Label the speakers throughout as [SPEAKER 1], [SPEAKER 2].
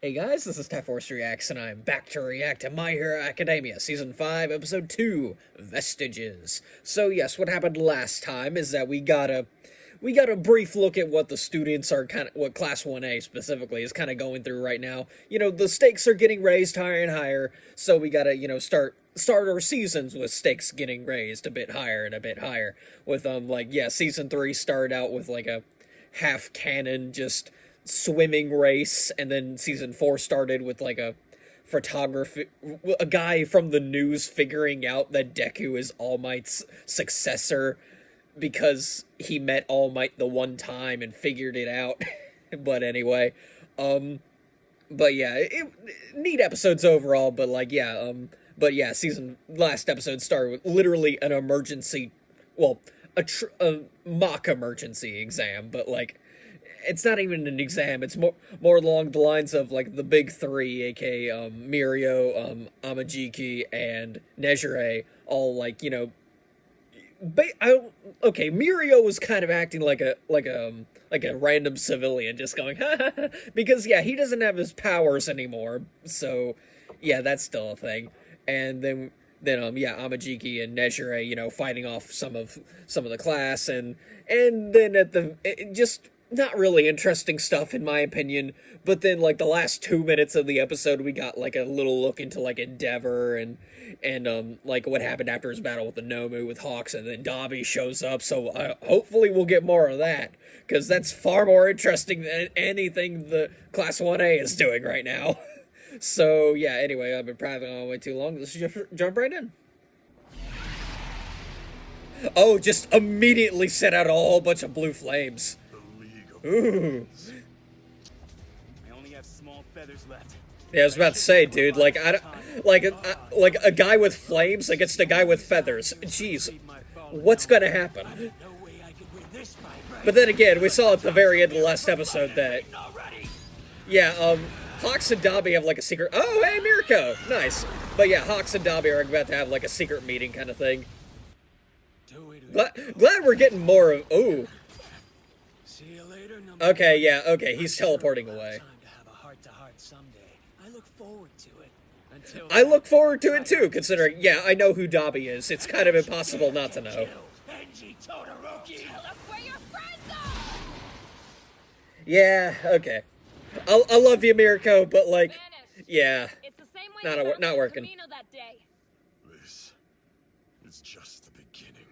[SPEAKER 1] Hey guys, this is Force Reacts, and I'm back to react to My Hero Academia Season 5, Episode 2, Vestiges. So yes, what happened last time is that we got a brief look at what the students are what Class 1A specifically is kind of going through right now. You know, the stakes are getting raised higher and higher, so we gotta, start our seasons with stakes getting raised a bit higher and a bit higher. With, Season 3 started out with, like, a half canon, just swimming race, and then season 4 started with like a guy from the news figuring out that Deku is All Might's successor because he met All Might the one time and figured it out. But anyway, um but yeah, neat episodes overall, but yeah, season last episode started with literally an emergency, well, a mock emergency exam, but like it's not even an exam. It's more along the lines of like the big three, aka Mirio, Amajiki, and Nejire, all like Mirio was kind of acting like a random civilian, just going because yeah, he doesn't have his powers anymore, so yeah, that's still a thing. And then Amajiki and Nejire, fighting off some of the class, and then at just not really interesting stuff in my opinion. But then like the last 2 minutes of the episode, we got like a little look into like Endeavor and like what happened after his battle with the Nomu with Hawks, and then Dabi shows up. So hopefully we'll get more of that, because that's far more interesting than anything the Class 1A is doing right now. So yeah, anyway, I've been prattling on way too long. Let's just jump right in. Oh, just immediately set out a whole bunch of blue flames. Ooh.
[SPEAKER 2] I only have small feathers left.
[SPEAKER 1] Yeah, I was about to say, dude, like a guy with flames against a guy with feathers. Jeez, what's gonna happen? But then again, we saw at the very end of the last episode that, yeah, Hawks and Dabi have like a secret. Oh, hey, Mirko, nice. But yeah, Hawks and Dabi are about to have like a secret meeting kind of thing. Glad we're getting more of. Ooh. Okay, yeah, okay, he's teleporting away. I look forward to it too, considering, yeah, I know who Dabi is. It's kind of impossible not to know. Yeah, okay. I love you, Mirko, but like, yeah, not working.
[SPEAKER 3] This is just the beginning.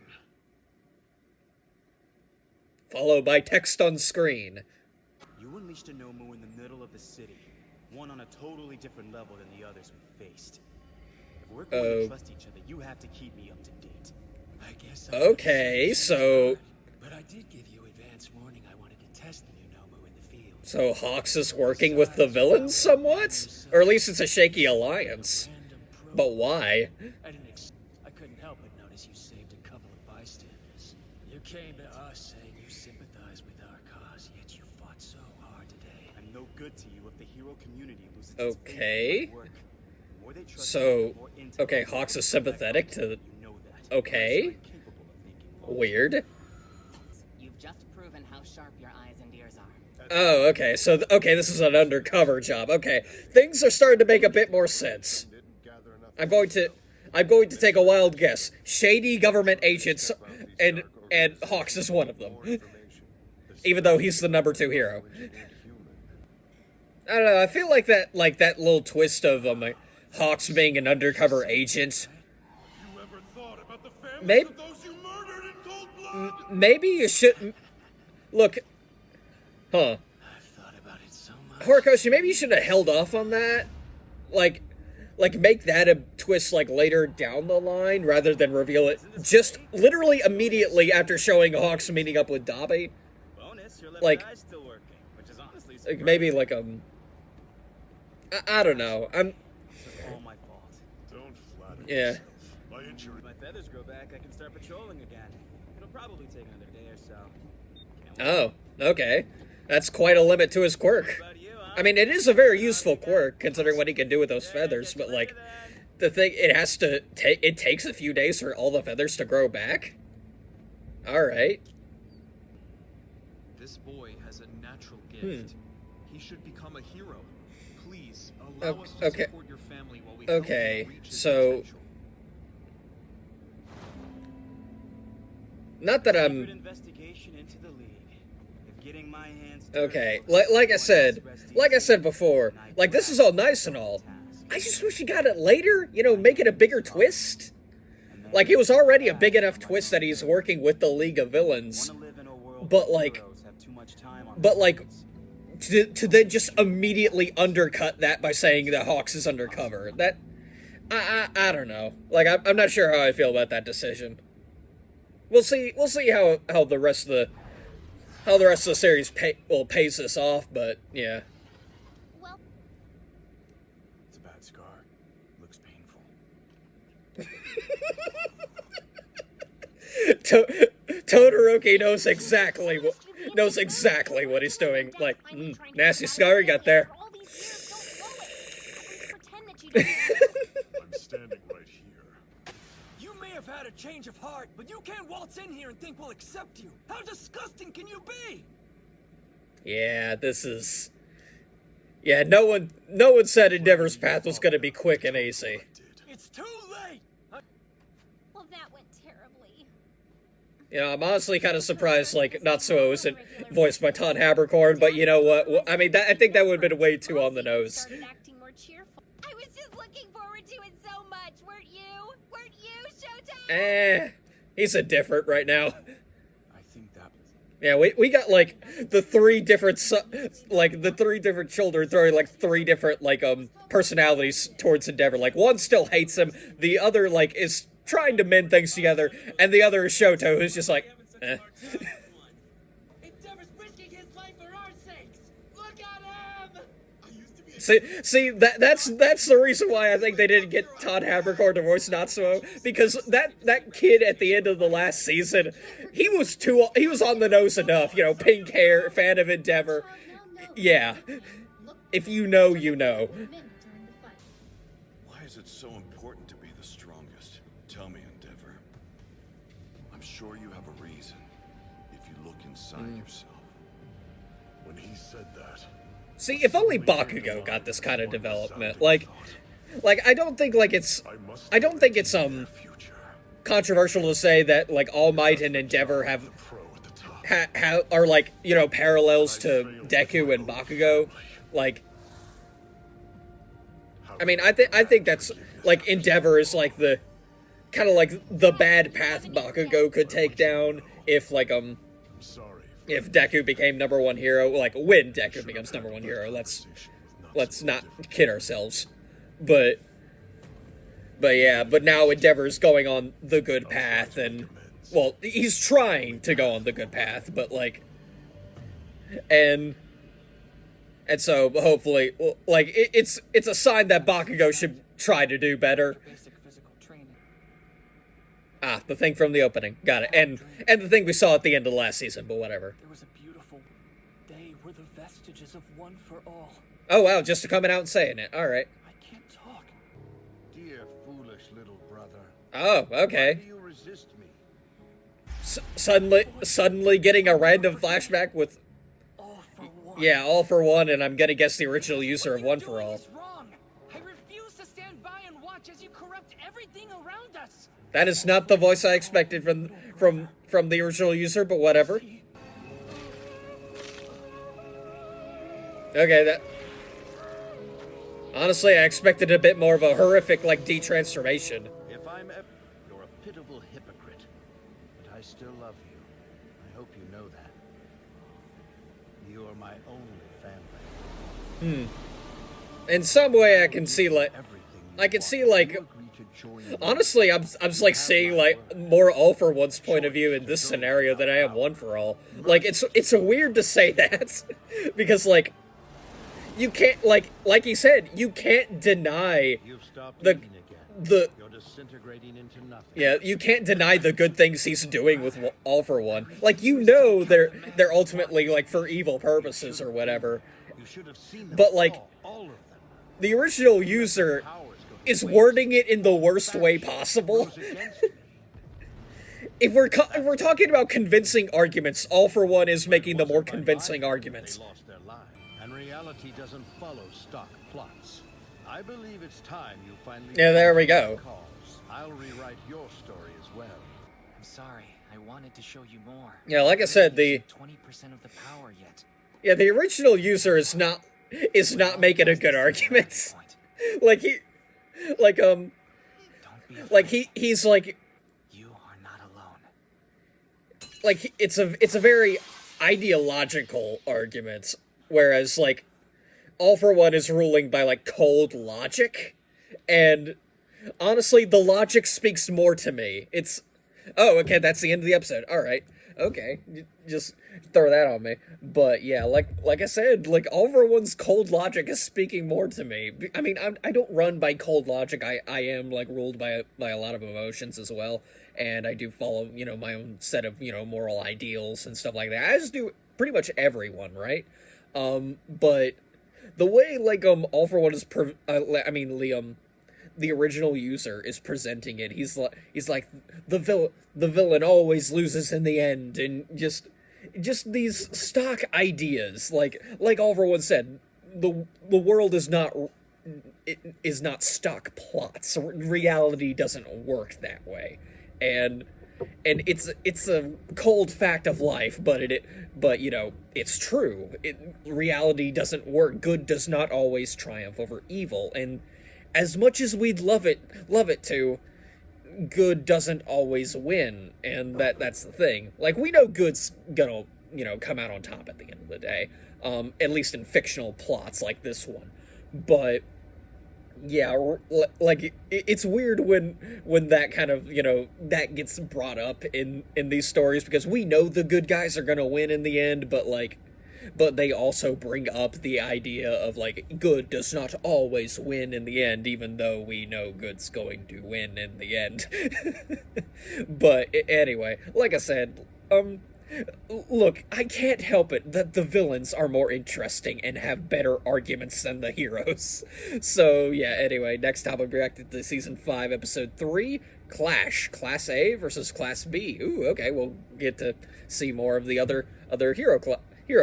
[SPEAKER 1] Followed by text on screen.
[SPEAKER 2] You unleashed a Nomu in the middle of the city, one on a totally different level than the others we faced. If we're going to trust each other, you have to keep me up to date.
[SPEAKER 4] I guess.
[SPEAKER 1] Okay, so.
[SPEAKER 4] But I did give you advance warning. I wanted to test the new Nomu in the field.
[SPEAKER 1] So Hawks is working with the villains somewhat? Or at least it's a shaky alliance. But why?
[SPEAKER 4] I couldn't help but notice you saved a couple of bystanders. You came to us saying you sympathize with our cause, yet you fought so hard today.
[SPEAKER 2] I'm no good to you if the hero community loses its
[SPEAKER 1] Okay.
[SPEAKER 2] faith in my work. The more they trust
[SPEAKER 1] So,
[SPEAKER 2] me, the more intel
[SPEAKER 1] okay,
[SPEAKER 2] they
[SPEAKER 1] Hawks
[SPEAKER 2] get.
[SPEAKER 1] is sympathetic to.
[SPEAKER 2] You know that.
[SPEAKER 1] Okay.
[SPEAKER 2] I'm capable of thinking long.
[SPEAKER 1] Weird.
[SPEAKER 5] You've just proven how sharp your eyes and ears are.
[SPEAKER 1] Oh, okay, so, okay, this is an undercover job. Okay, things are starting to make a bit more sense. I'm going to take a wild guess. Shady government agents, and Hawks is one of them. Even though he's the number 2 hero. I don't know, I feel like that little twist of Hawks being an undercover agent.
[SPEAKER 3] You ever thought about the families
[SPEAKER 1] Maybe-
[SPEAKER 3] of those you murdered in cold blood?
[SPEAKER 1] Maybe you shouldn't. Look. Huh.
[SPEAKER 4] I've thought about it so much.
[SPEAKER 1] Horikoshi, maybe you should have held off on that. Like make that a twist like later down the line rather than reveal it just literally immediately after showing Hawks meeting up with Dabi.
[SPEAKER 2] Bonus, your left
[SPEAKER 1] Like-
[SPEAKER 2] eye's still working, which is honestly
[SPEAKER 1] Like
[SPEAKER 2] surprising.
[SPEAKER 1] maybe like I don't know.
[SPEAKER 2] It's all my fault.
[SPEAKER 3] Don't flatter
[SPEAKER 1] Yeah.
[SPEAKER 3] yourself. My injury.
[SPEAKER 2] If my feathers grow back, I can start patrolling again. It'll probably take another day or so. Can't wait.
[SPEAKER 1] Oh, okay. That's quite a limit to his quirk.
[SPEAKER 2] What about you, huh?
[SPEAKER 1] I mean, it is a very useful quirk considering what he can do with those feathers, but like the thing, it takes a few days for all the feathers to grow back. All right.
[SPEAKER 6] This boy has a natural gift. He should become a hero. Please, allow us to
[SPEAKER 1] Okay.
[SPEAKER 6] support your family while we help
[SPEAKER 1] Okay,
[SPEAKER 6] you reach its
[SPEAKER 1] so
[SPEAKER 6] potential.
[SPEAKER 1] not that
[SPEAKER 2] Secret
[SPEAKER 1] I'm
[SPEAKER 2] investigation into the League. If getting my hands
[SPEAKER 1] okay.
[SPEAKER 2] dirty,
[SPEAKER 1] Like I said before, like this is all nice and all. I just wish you got it later. You know, make it a bigger twist. Like it was already a big enough twist that he's working with the League of Villains,
[SPEAKER 2] Wanna live in a world
[SPEAKER 1] but
[SPEAKER 2] where
[SPEAKER 1] like,
[SPEAKER 2] heroes have too much time on
[SPEAKER 1] but
[SPEAKER 2] their
[SPEAKER 1] like,
[SPEAKER 2] hands?
[SPEAKER 1] to then just immediately undercut that by saying that Hawks is undercover. That I don't know. Like I'm not sure how I feel about that decision. We'll see how the rest of the series pays this off. But yeah,
[SPEAKER 7] Well,
[SPEAKER 2] It's a bad scar. Looks painful.
[SPEAKER 1] Todoroki knows exactly what he's doing. Like, nasty scar you got there.
[SPEAKER 7] all these years, don't blow it. Pretend that you don't.
[SPEAKER 3] I'm standing right here.
[SPEAKER 4] You may have had a change of heart, but you can't waltz in here and think we'll accept you. How disgusting can you be?
[SPEAKER 1] Yeah, this is. Yeah, no one said Endeavor's path was gonna be quick and easy.
[SPEAKER 4] It's too late.
[SPEAKER 7] Well, that went terribly.
[SPEAKER 1] You know, I'm honestly kind of surprised, like, Natsuo isn't voiced by Todd Haberkorn, but you know what? I mean, I think that would have been way too on the nose.
[SPEAKER 7] Started acting more cheerful. I was just looking forward to it so much, weren't you? Weren't you, Shota?
[SPEAKER 1] He's indifferent right now.
[SPEAKER 2] I think that
[SPEAKER 1] Yeah, we got, like, the three different children throwing, like, three different, like, personalities towards Endeavor. Like, one still hates him, the other, like, is trying to mend things together, and the other is Shoto, who's just like, eh.
[SPEAKER 4] Endeavor's risking his life for our sakes. Look at him.
[SPEAKER 1] See, that's the reason why I think they didn't get Todd Haberkorn to voice Natsuo, because that kid at the end of the last season, he was on the nose enough, you know, pink hair, fan of Endeavor. Yeah. If you know, you know.
[SPEAKER 3] Why is it so important to be the strongest? Tell me, Endeavor. I'm sure you have a reason if you look inside yourself. When he said that,
[SPEAKER 1] See, if only Bakugo got this kind of development. Like I don't think it's
[SPEAKER 3] future.
[SPEAKER 1] controversial to say that like All Might and Endeavor have
[SPEAKER 3] Pro at the top.
[SPEAKER 1] are like, you know, parallels to Deku and Bakugo. Like, I mean, I think that's like Endeavor is like the kind of like the bad path Bakugo could take down if like
[SPEAKER 3] I'm sorry.
[SPEAKER 1] if Deku became number one hero, like when Deku becomes number one hero. Let's not kid ourselves. But yeah, but now Endeavor's going on the good path, and well, he's trying to go on the good path, but like, and so hopefully, like it's a sign that Bakugo should try to do better.
[SPEAKER 4] Basic physical training.
[SPEAKER 1] Ah, the thing from the opening, got it, and the thing we saw at the end of the last season, but whatever.
[SPEAKER 4] There was a beautiful. They were the vestiges of One for All.
[SPEAKER 1] Oh wow, just coming out and saying it. All right.
[SPEAKER 4] I can't talk.
[SPEAKER 8] Dear foolish little brother.
[SPEAKER 1] Oh,
[SPEAKER 8] Why
[SPEAKER 1] okay.
[SPEAKER 8] do you resist me?
[SPEAKER 1] Suddenly getting a random flashback with
[SPEAKER 4] All for one.
[SPEAKER 1] yeah, All for One, and I'm gonna guess the original user of One for
[SPEAKER 4] What you're
[SPEAKER 1] All.
[SPEAKER 4] doing is wrong. I refuse to stand by and watch as you corrupt everything around us.
[SPEAKER 1] That is not the voice I expected from the original user, but whatever. Okay, that. Honestly, I expected a bit more of a horrific, like, detransformation.
[SPEAKER 8] If I'm ever... You're a pitiful hypocrite. But I still love you. I hope you know that. You are my only family.
[SPEAKER 1] In some way, I can see, like,
[SPEAKER 8] Everything you
[SPEAKER 1] I can
[SPEAKER 8] want.
[SPEAKER 1] see, like,
[SPEAKER 8] You agree to join me.
[SPEAKER 1] honestly, I'm just like seeing like more All for One's point of view in this scenario than I am One for All. Like it's weird to say that because like you can't like he said you can't deny
[SPEAKER 8] You've stopped
[SPEAKER 1] the-
[SPEAKER 8] eating again.
[SPEAKER 1] the
[SPEAKER 8] You're disintegrating into nothing.
[SPEAKER 1] yeah you can't deny the good things he's doing with All for One. Like you know they're ultimately like for evil purposes or whatever.
[SPEAKER 8] You should have seen them
[SPEAKER 1] But, like,
[SPEAKER 8] all of them.
[SPEAKER 1] The original user
[SPEAKER 8] Powers go
[SPEAKER 1] is
[SPEAKER 8] to waste.
[SPEAKER 1] wording it in the worst way possible.
[SPEAKER 8] Goes against me.
[SPEAKER 1] If we're talking about convincing arguments, All for One is making the more convincing arguments.
[SPEAKER 8] They lost their lives. And reality reality doesn't follow stock plots. I believe it's time you finally...
[SPEAKER 1] Yeah, there we go.
[SPEAKER 8] Cause. I'll rewrite your story as well.
[SPEAKER 6] I'm sorry. I wanted to show you more.
[SPEAKER 1] Yeah, like I said,
[SPEAKER 6] 20% of the power yet.
[SPEAKER 1] Yeah, the original user is not making a good argument. like
[SPEAKER 6] Don't be afraid.
[SPEAKER 1] he's like
[SPEAKER 6] You are not alone.
[SPEAKER 1] like it's a very ideological argument, whereas like All for One is ruling by like cold logic, and honestly, the logic speaks more to me. It's okay, that's the end of the episode. All right, okay, just throw that on me. But yeah, like I said, like All for One's cold logic is speaking more to me. I mean, I don't run by cold logic. I am like ruled by a lot of emotions as well, and I do follow my own set of moral ideals and stuff like that. As do pretty much everyone, right? But the way like All for One is the original user is presenting it. He's like the villain always loses in the end, and just these stock ideas. Like All for One said, the world is not stock plots. Reality doesn't work that way, and it's a cold fact of life, but it's true. Reality doesn't work. Good does not always triumph over evil, and as much as we'd love it to, good doesn't always win, and that's the thing. Like, we know good's gonna come out on top at the end of the day, at least in fictional plots like this one. But yeah, like it's weird when that kind of that gets brought up in these stories, because we know the good guys are gonna win in the end, but they also bring up the idea of like good does not always win in the end, even though we know good's going to win in the end. But anyway, like I said, look, I can't help it that the villains are more interesting and have better arguments than the heroes. So yeah, anyway, next time I'll be reacting to Season 5, Episode 3, Clash, Class A versus Class B. Ooh, okay, we'll get to see more of the other hero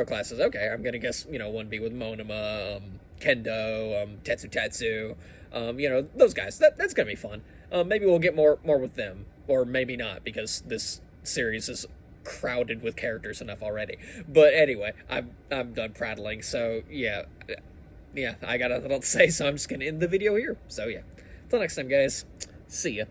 [SPEAKER 1] classes. Okay, I'm gonna guess, 1B with Monoma, Kendo, Tetsu, those guys. That's gonna be fun. Maybe we'll get more with them, or maybe not, because this series is crowded with characters enough already. But anyway, I'm done prattling, so yeah, I got nothing else to say, so I'm just gonna end the video here. So yeah, until next time, guys, see ya.